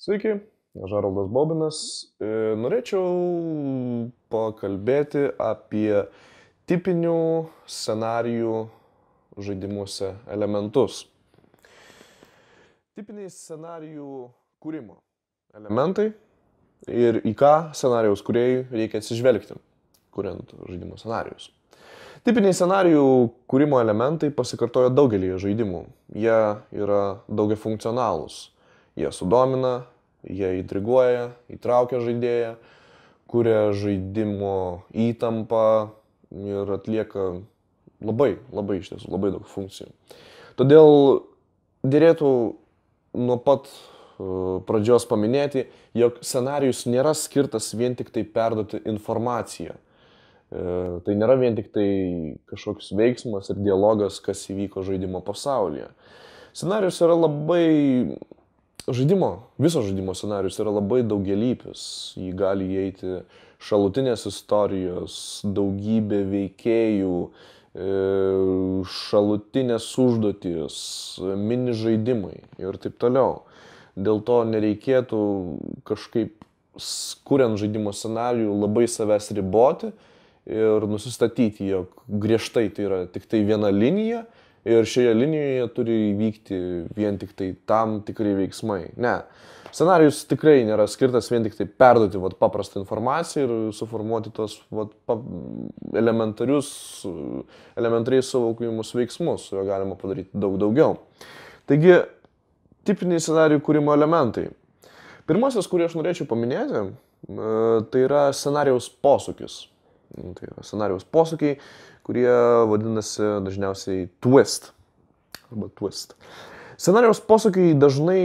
Sveiki, aš Haroldas Bobinas. Norėčiau pakalbėti apie tipinių scenarijų žaidimuose elementus. Tipiniai scenarijų kūrimo elementai ir į ką scenarijaus kūrėjui reikia atsižvelgti, kuriant žaidimo scenarijus. Tipiniai scenarijų kūrimo elementai pasikartoja daugelį žaidimų. Jie yra daugiafunkcionalūs. Jie sudomina, jie intriguoja, įtraukia žaidėją, kuria žaidimo įtampą ir atlieka labai iš tiesų labai daug funkcijų. Todėl dėrėtų nuo pat pradžios paminėti, jog scenarijus nėra skirtas vien tik tai perduoti informaciją. Tai nėra vien tik tai kažkoks veiksmas ir dialogas, kas įvyko žaidimo pasaulyje. Scenarijus yra viso žaidimo scenarijus yra labai daugialypis. Jį gali įeiti šalutinės istorijos, daugybė veikėjų, šalutinės užduotys, mini žaidimai ir taip toliau. Dėl to nereikėtų kažkaip, kuriant žaidimo scenarijų, labai savęs riboti ir nusistatyti, jog griežtai tai yra tik tai viena linija ir šioje linijoje turi įvykti vien tik tai tam tikri veiksmai. Ne. Scenarijus tikrai nėra skirtas vien tik tai perduoti paprastą informaciją ir suformuoti tos elementariai suvokiamus veiksmus, su juo galima padaryti daug daugiau. Taigi, tipiniai scenarijų kūrimo elementai. Pirmasis, kurį aš norėčiau paminėti, tai yra scenarijaus posūkis. Tai yra scenarijaus posūkiai, kurie vadinasi dažniausiai twist. Arba twist. Scenarijaus posūkiai dažnai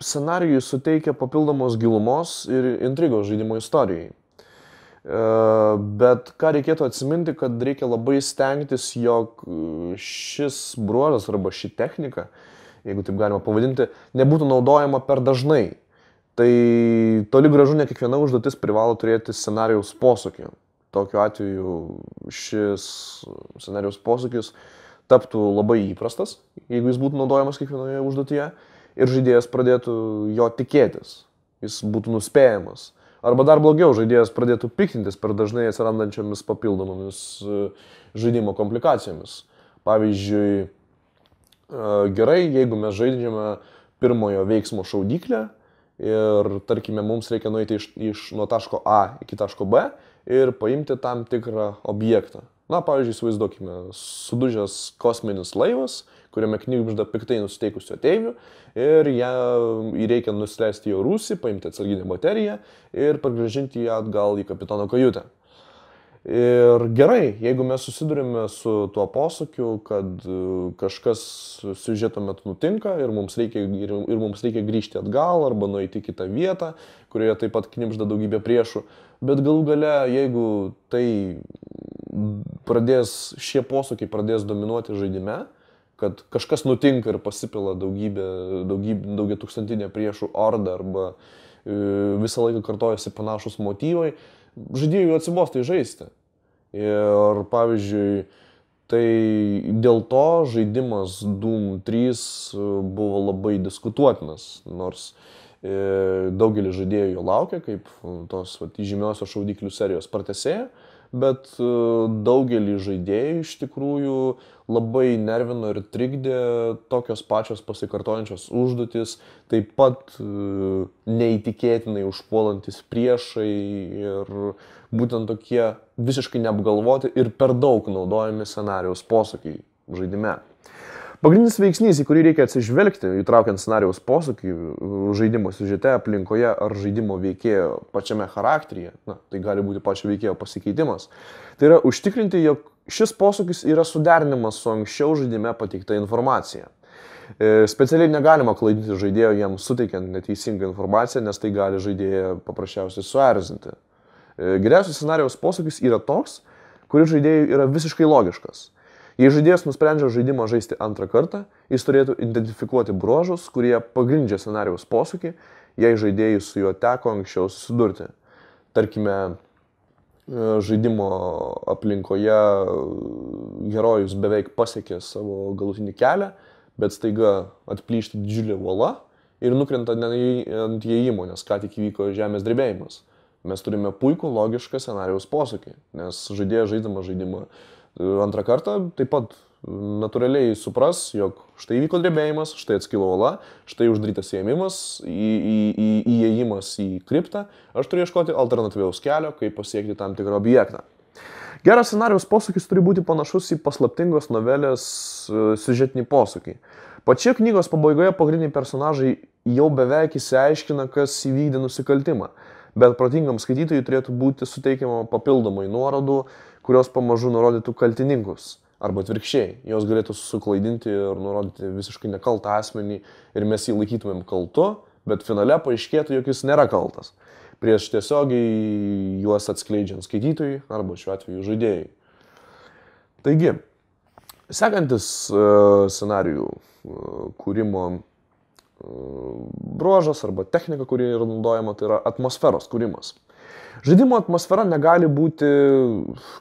scenarijui suteikia papildomos gilumos ir intrigos žaidimo istorijai. Bet ką reikėtų atsiminti, kad reikia labai stengtis, jog šis bruožas arba ši technika, jeigu taip galima pavadinti, nebūtų naudojama per dažnai. Tai toli gražu ne kiekviena užduotis privalo turėti scenarijaus posūkį. Tokiu atveju šis scenarijaus posūkis taptų labai įprastas, jeigu jis būtų naudojamas kiekvienoje užduotyje ir žaidėjas pradėtų jo tikėtis, jis būtų nuspėjamas. Arba dar blogiau, žaidėjas pradėtų piktintis per dažnai atsirandančiomis papildomomis žaidimo komplikacijomis. Pavyzdžiui, gerai, jeigu mes žaidžiame pirmojo veiksmo šaudyklę ir, tarkime, mums reikia nueiti nuo taško A iki taško B ir paimti tam tikrą objektą. Na, pavyzdžiui, įsivaizduokime, sudužęs kosminis laivas, kuriame knibžda piktai nusiteikusių ateivių ir jį reikia nusileisti jo rūsį, paimti atsarginę bateriją ir pargrąžinti ją atgal į kapitono kajutę. Ir gerai, jeigu mes susidurime su tuo posūkiu, kad kažkas siužeto metu nutinka ir mums reikia grįžti atgal arba nueiti į kitą vietą, kurioje taip pat knibžda daugybė priešų, bet galų gale, jeigu šie posūkiai pradės dominuoti žaidime, kad kažkas nutinka ir pasipila daugia tūkstantinė priešų orda arba visą laiką kartojasi panašus motyvai, žaidėjui atsibostai žaisti. Ir pavyzdžiui, tai dėl to žaidimas Doom 3 buvo labai diskutuotinas, nors daugelis žaidėjų jo laukia, kaip tos įžymiosios šaudyklių serijos pratęsėja, bet daugelį žaidėjų iš tikrųjų labai nervino ir trikdė tokios pačios pasikartojančios užduotis, taip pat neįtikėtinai užpuolantis priešai ir būtent tokie visiškai neapgalvoti ir per daug naudojami scenarijaus posūkiai žaidime. Pagrindinis veiksnys, į kurį reikia atsižvelgti, įtraukiant scenarijaus posūkį žaidimo siužete, aplinkoje ar žaidimo veikėjo pačiame charakteryje, tai gali būti pačio veikėjo pasikeitimas, tai yra užtikrinti, jog šis posūkis yra suderinimas su anksčiau žaidime pateikta informacija. Specialiai negalima klaidinti žaidėjo jam suteikiant neteisingą informaciją, nes tai gali žaidėją paprasčiausiai suerzinti. Geriausias scenarijaus posūkis yra toks, kuris žaidėjui yra visiškai logiškas. Jei žaidėjas nusprendžia žaidimą žaisti antrą kartą, jis turėtų identifikuoti bruožus, kurie pagrindžia scenarijaus posūkį, jei žaidėjui su juo teko anksčiau susidurti. Tarkime, žaidimo aplinkoje herojus beveik pasiekė savo galutinį kelią, bet staiga atplyšta didžiulė uola ir nukrenta ant įėjimo, nes ką tik įvyko žemės drebėjimas. Mes turime puikų logišką scenarijaus posūkį, nes žaidėjas žaiddamas žaidimą antrą kartą taip pat natūraliai supras, jog štai įvyko drebėjimas, štai atskilo uola, štai uždarytas įėjimas, įėjimas į kriptą, aš turiu ieškoti alternatyviaus kelio, kaip pasiekti tam tikrą objektą. Geras scenarijaus posūkis turi būti panašus į paslaptingos novelės siužetinį posūkį. Pačioje knygos pabaigoje pagrindiniai personažai jau beveik įsiaiškina, kas įvykdė nusikaltimą, bet protingam skaitytojui turėtų būti suteikiama papildomai nuorodų, kurios pamažu nurodytų kaltininkus. Arba atvirkščiai, jos galėtų suklaidinti ir nurodyti visiškai nekaltą asmenį ir mes jį laikytumėm kaltu, bet finale paaiškėtų, jog jis nėra kaltas. Prieš tiesiogiai juos atskleidžiant skaitytojui arba šiuo atveju žaidėjai. Taigi, sekantis scenarijų kūrimo bruožas arba technika, kuri yra naudojama, tai yra atmosferos kūrimas. Žaidimo atmosfera negali būti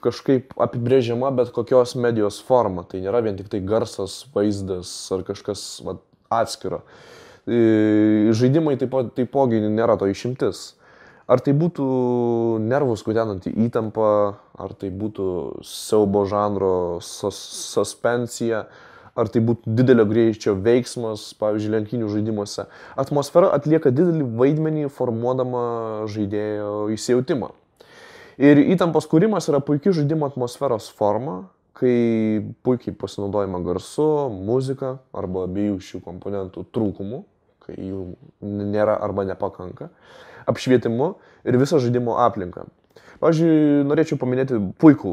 kažkaip apibrėžiama bet kokios medijos forma. Tai nėra vien tik tai garsas, vaizdas ar kažkas atskiro. Žaidimai taipogi nėra to išimtis. Ar tai būtų nervus kutenanti įtampa, ar tai būtų siaubo žanro suspensija, ar tai būtų didelio greičio veiksmas, pavyzdžiui, lenktynių žaidimuose. Atmosfera atlieka didelį vaidmenį formuodama žaidėjo įsijautimą. Ir įtampos kūrimas yra puikia žaidimo atmosferos forma, kai puikiai pasinaudojama garsu, muzika arba abiejų šių komponentų trūkumu, kai jų nėra arba nepakanka, apšvietimu ir visą žaidimo aplinką. Pavyzdžiui, norėčiau paminėti puikų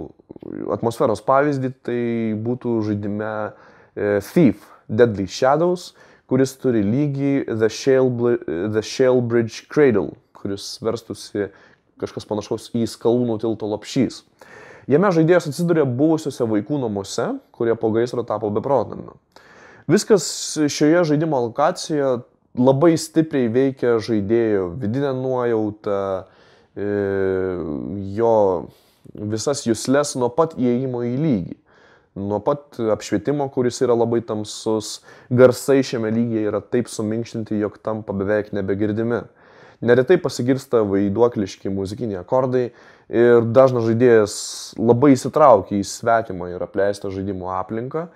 atmosferos pavyzdį, tai būtų žaidime Thief, Deadly Shadows, kuris turi lygį The Shalebridge Cradle, kuris verstusi kažkas panašaus į Skalūnų tilto lopšys. Jame žaidėjas atsiduria buvusiuose vaikų namuose, kurie po gaisro tapo beprotnamiu. Viskas šioje žaidimo lokacijoje labai stipriai veikia žaidėjo vidinę nuojautą, jo visas juslės nuo pat įėjimo į lygį. Nuo pat apšvietimo, kuris yra labai tamsus, garsai šiame lygyje yra taip suminkštinti, jog tampa beveik nebegirdimi. Neretai pasigirsta vaiduokliški muzikiniai akordai ir dažnas žaidėjas labai įsitraukia į svetimą ir apleistą žaidimo aplinką.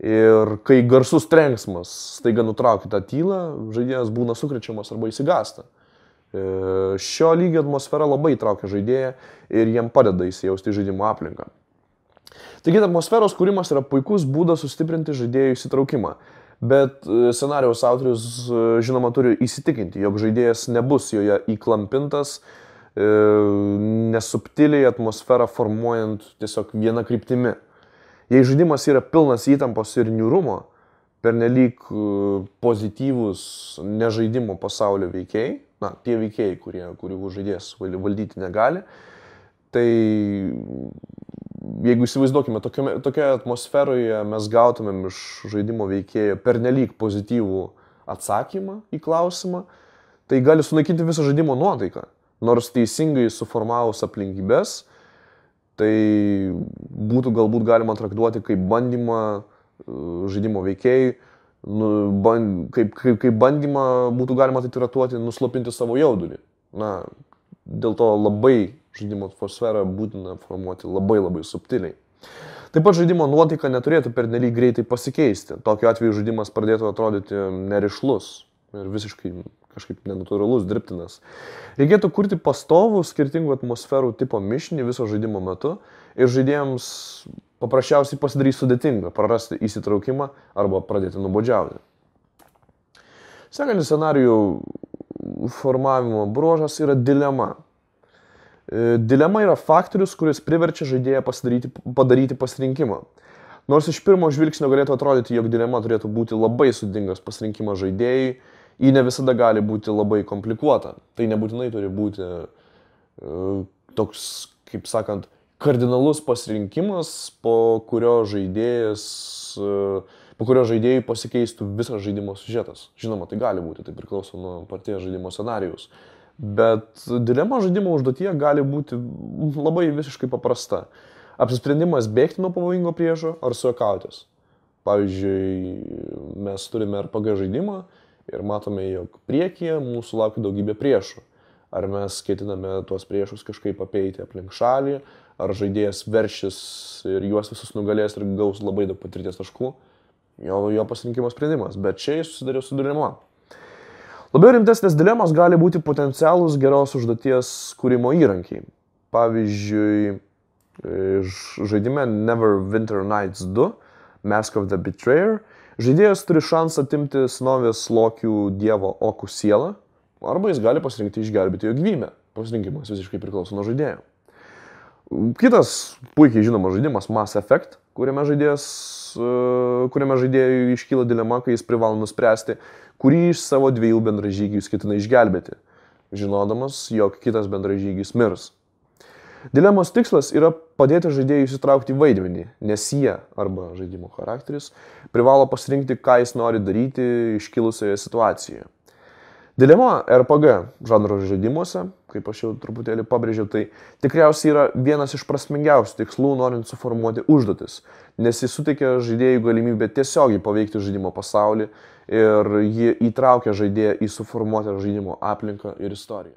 Ir kai garsus trenksmas staiga nutraukia tą tylą, žaidėjas būna sukrečiamas arba įsigąsta. Šio lygio atmosfera labai įtraukia žaidėją ir jam padeda įsijausti į žaidimo aplinką. Taigi, atmosferos kūrimas yra puikus būdas sustiprinti žaidėjų įsitraukimą, bet scenarijaus autorius, žinoma, turi įsitikinti, jog žaidėjas nebus joje įklampintas, nesubtiliai atmosferą formuojant tiesiog vieną kryptimi. Jei žaidimas yra pilnas įtampos ir niūrumo, pernelyg pozityvus nežaidimo pasaulio veikėjai, tie veikėjai, kurių žaidėjas valdyti negali, tai jeigu įsivaizduokime, tokioje atmosferoje mes gautumėm iš žaidimo veikėjo pernelyg pozityvų atsakymą į klausimą, tai gali sunaikinti visą žaidimo nuotaiką. Nors teisingai suformavus aplinkybės, tai būtų galbūt galima traktuoti kaip bandymą žaidimo veikėjai, kaip bandymą būtų galima tai traktuoti nuslopinti savo jaudulį. Dėl to labai žaidimo atmosferą būtina formuoti labai subtiliai. Taip pat žaidimo nuotaika neturėtų pernelyg greitai pasikeisti. Tokiu atveju žaidimas pradėtų atrodyti nerišlus ir visiškai kažkaip nenatūralus, dirbtinas. Reikėtų kurti pastovų skirtingų atmosferų tipo mišinį viso žaidimo metu ir žaidėjams paprasčiausiai pasidarys sudėtinga prarasti įsitraukimą arba pradėti nuobodžiauti. Sekantis scenarijų formavimo bruožas yra dilema. Dilema yra faktorius, kuris priverčia žaidėją padaryti pasirinkimą. Nors iš pirmo žvilgsnio galėtų atrodyti, jog dilema turėtų būti labai sudėtingas pasirinkimas žaidėjai, ji ne visada gali būti labai komplikuota. Tai nebūtinai turi būti toks, kaip sakant, kardinalus pasirinkimas, po kurio žaidėjui pasikeistų visas žaidimo siužetas. Žinoma, tai gali būti, tai priklauso nuo paties žaidimo scenarijaus. Bet dilema žaidimo užduotyje gali būti labai visiškai paprasta. Apsisprendimas bėgti nuo pavojingo priešo ar suokautis. Pavyzdžiui, mes turime RPG žaidimą Ir matome, jog priekyje mūsų laukia daugybė priešų. Ar mes ketiname tuos priešus kažkaip apeiti aplink šalį, ar žaidėjas veršis ir juos visus nugalės ir gaus labai daug patirties taškų. Jo pasirinkimo sprendimas, bet čia jis susidarė su dilema. Labiau rimtesnės dilemos gali būti potencialūs geros užduoties kūrimo įrankiai. Pavyzdžiui, žaidime Neverwinter Nights 2, Mask of the Betrayer, žaidėjas turi šansą atimti senovės Lokių dievo Okų sielą, arba jis gali pasirinkti išgelbėti jo gyvybę. Pasirinkimas visiškai priklauso nuo žaidėjo. Kitas puikiai žinomas žaidimas Mass Effect, kuriame žaidėjui iškyla dilema, kai jis privalo nuspręsti, kurį iš savo dviejų bendražygių jis ketina išgelbėti, žinodamas, jog kitas bendražygis mirs. Dilemos tikslas yra padėti žaidėjui įsitraukti į vaidmenį, nes jie, arba žaidimo charakteris, privalo pasirinkti, ką jis nori daryti iškilusioje situacijoje. Dilema RPG žanro žaidimuose, kaip aš jau truputėlį pabrėžiau, tai tikriausiai yra vienas iš prasmingiausių tikslų, norint suformuoti užduotis, nes jis suteikia žaidėjui galimybę tiesiogiai paveikti žaidimo pasaulį ir ji įtraukia žaidėją į suformuotą žaidimo aplinką ir istoriją.